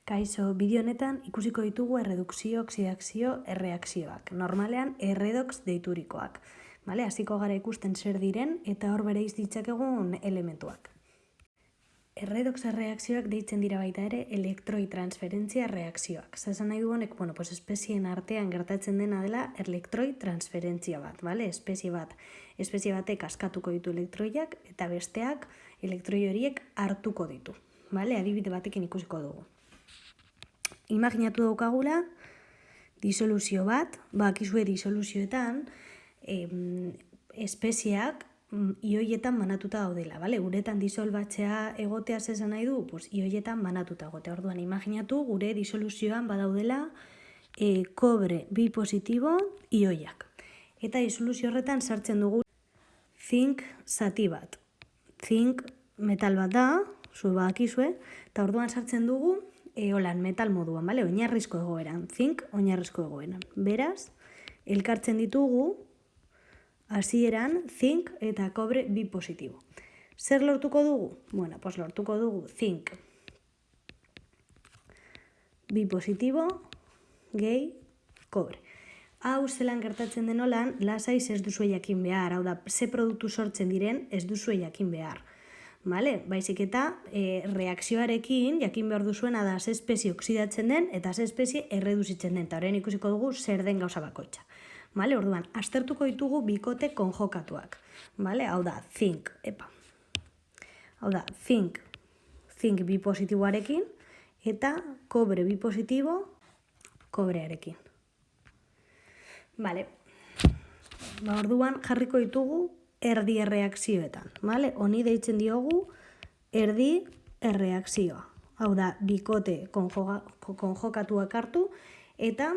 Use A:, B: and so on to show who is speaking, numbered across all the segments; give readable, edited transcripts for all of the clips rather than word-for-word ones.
A: Kaixo, bideo honetan ikusiko ditugu erredukzio, oxidazio, erreakzioak. Normalean erredox deiturikoak. Hasiko gara ikusten zer diren eta hor bereiz ditzakegun elementuak. Erredox erreakzioak deitzen dira baita ere elektroi transferentzia reakzioak. Esan nahi du honek, espezien artean gertatzen dena dela elektroi transferentzia bat, espezie batek askatuko ditu elektroiak eta besteak elektroi horiek hartuko ditu. Adibide batekin ikusiko dugu. Imaginatu daukagula disoluzio bat, bakizue disoluzioetan espezieak ioietan banatuta daudela, uretan disolbatzea egotea esan nahi du, ioietan banatuta egotea. Orduan, imaginatu gure disoluzioan badaudela kobre bi positibo ioiak. Eta disoluzio horretan sartzen dugu zink zati bat. Zink metal bat da, bakizue, eta orduan sartzen dugu holan metal moduan, oinarrizko egoeran, zink oinarrizko egoeran. Beraz, elkartzen ditugu hasieran zink eta kobre bi positibo. Zer lortuko dugu? Lortuko dugu zink bi positibo gehi kobre. Hau zelan gertatzen den holan, lasaiz ez duzue jakin behar, hau da, ze produktu sortzen diren ez duzue jakin behar. Baizik eta reakzioarekin jakin behar duzuena da ze espezie oksidatzen den eta ze espezie erreduzitzen den. Eta horren ikusiko dugu zer den gauza bakoitza. Orduan, aztertuko ditugu bikote konjokatuak. Hau da, zink, zink bi positiboarekin eta kobre bi positibo kobrearekin. Orduan, jarriko ditugu erdi erreakzioetan. Honi deitzen diogu erdi erreakzioa. Hau da, bikote konjokatuak hartu eta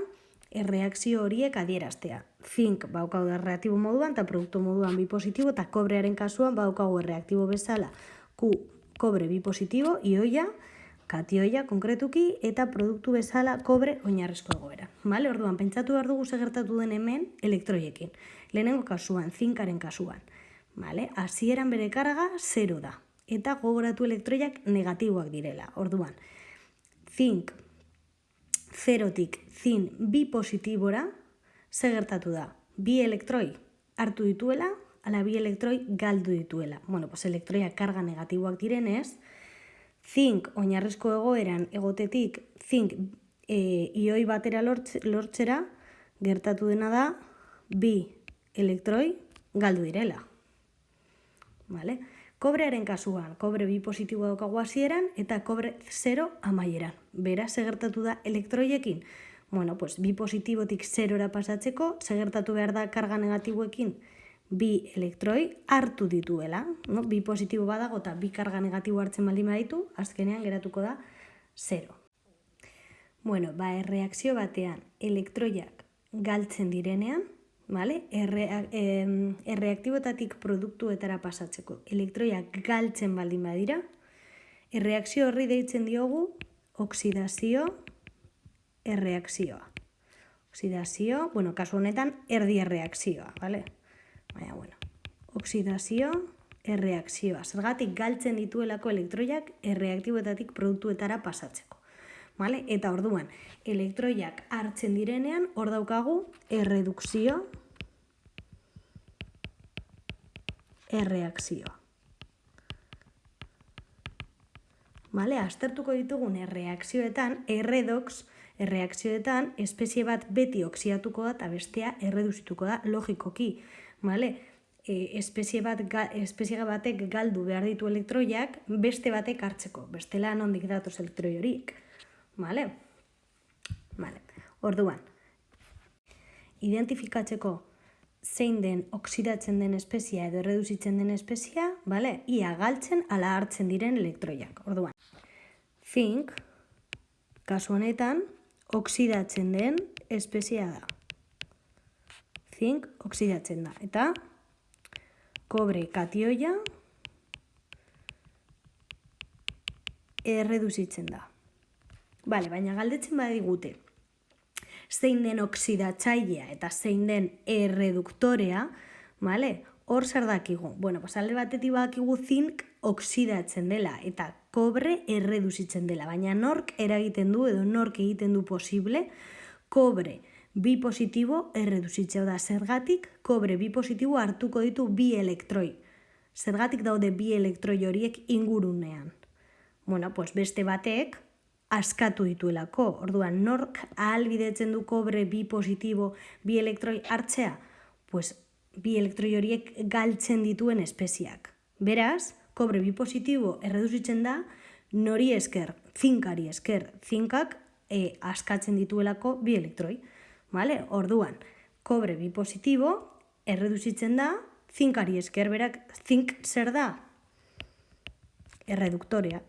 A: erreakzio horiek adieraztea. Zink baukau da reaktibo moduan eta produktu moduan bi positibo eta kobrearen kasuan baukau reaktibo bezala kobre bi positibo, ioia, katioia konkretuki eta produktu bezala kobre oinarrizko egoera. Orduan, pentsatu behar dugu gertatu den hemen elektroiekin. Lehenengo kasuan, zinkaren kasuan. Hasieran bere karga 0 da. Eta gogoratu elektroiak negatiboak direla. Orduan, zink 0tik zin bi positibora, ze gertatu da? Bi elektroi hartu dituela, ala bi elektroi galdu dituela. Elektroiak karga negatiboak direnez, zink oinarrizko egoeran egotetik zink ioi batera lortzera, gertatu dena da bi elektroi galdu direla. Kobrearen kasuan, kobre bi positiboa daukagu hasieran eta kobre 0 amaieran. Beraz, ze gertatu da elektroiekin? Bi positibotik 0ra pasatzeko, ze gertatu behar da karga negatiboekin? Bi elektroi hartu dituela. Bi positibo badago eta bi karga negatibo hartzen baldin baditu, azkenean geratuko da 0. Erreakzio batean elektroiak galtzen direnean, erreaktibotatik produktuetara pasatzeko elektroiak galtzen baldin badira, erreakzio horri deitzen diogu oxidazio erreakzioa. Oxidazio, kasu honetan erdi erreakzioa, oxidazio erreakzioa. Zergatik galtzen dituelako elektroiak erreaktibotatik produktuetara pasatzeko. Eta orduan, elektroiak hartzen direnean, hor daukagu erredukzio erreakzioa. Aztertuko ditugun erreakzioetan, erredox erreakzioetan, espezie bat beti oxidatuko da eta bestea erreduzituko da logikoki. Espezie batek galdu behar ditu elektroiak beste batek hartzeko. Bestela nondik datoz elektroi horiek. Orduan, identifikatzeko zein den oxidatzen den espezia edo erreduzitzen den espezia, ia galtzen ala hartzen diren elektroiak. Orduan, zink, kasu honetan, oxidatzen den espezia da. Zink oxidatzen da. Eta kobre katioia erreduzitzen da. Baina galdetzen badigute zein den oxidatzailea eta zein den erreduktorea, hor zer dakigu? Bueno, pues alde batetik badakigu zink oksidatzen dela eta kobre erreduzitzen dela, baina nork eragiten du edo nork egiten du posible kobre bi positibo erreduzitzea da. Zergatik kobre bi positibo hartuko ditu bi elektroi. Zergatik daude bi elektroi horiek ingurunean. Bueno, pues beste batek askatu dituelako. Orduan, nork ahalbidetzen du kobre bi positibo bi elektroi hartzea? Pues bi elektroi horiek galtzen dituen espeziak. Beraz, kobre bi positibo erreduzitzen da, nori esker, zinkari esker, zinkak askatzen dituelako bi elektroi. Vale? Orduan, kobre bi positibo erreduzitzen da, zinkari esker, berak, zink zer da? Erreduktorea.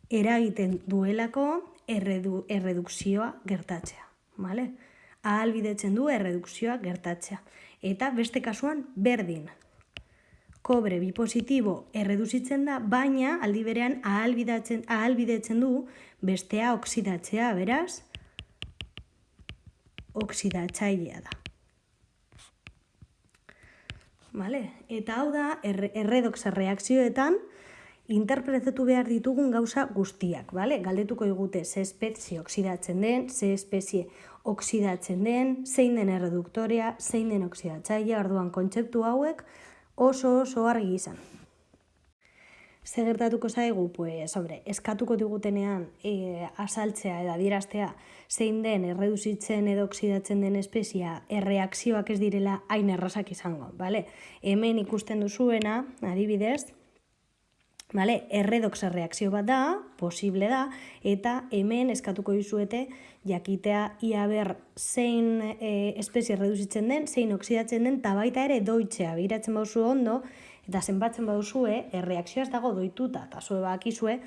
A: Eragiten duelako erredukzioa gertatzea. Vale? Ahalbidetzen du erredukzioa gertatzea. Eta beste kasuan berdin. Kobre bi positibo erreduzitzen da, baina aldi berean ahalbidetzen du bestea oksidatzea, beraz, oksidatzailea da. Vale? Eta hau da, erredox erreakzioetan, interpretatu behar ditugun gauza guztiak, vale? Galdetuko digute ze espezie oksidatzen den, ze espezie oksidatzen den, zein den erreduktorea, zein den oksidatzailea, orduan kontzeptu hauek oso argi izan. Ze gertatuko zaigu, pues, eskatuko digutenean azaltzea edo adieraztea zein den erreduzitzen edo oksidatzen den espezia erreakzioak ez direla hain errazak izango, vale? Hemen ikusten duzuena, adibidez, vale, erredox erreakzio bat da, posible da, eta hemen eskatuko dizuete jakitea ia ber zein espezie erreduzitzen den, zein oksidatzen den, eta baita ere doitzea, begiratzen bauzu ondo, eta zenbatzen bauzue, erreakzioa ez dago doituta, eta zue bakizue,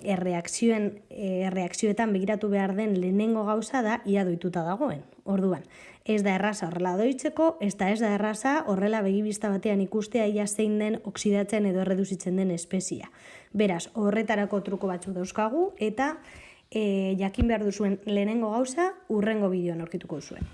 A: erreakzioetan begiratu behar den lehenengo gauza da, ia doituta dagoen. Orduan, ez da erraza horrela doitzeko, ez da erraza horrela begibista batean ikustea ia zein den oksidatzen edo erreduzitzen den espezia. Beraz, horretarako truko batzuk dauzkagu, eta jakin behar duzuen lehenengo gauza, hurrengo bideoan aurkituko duzuen.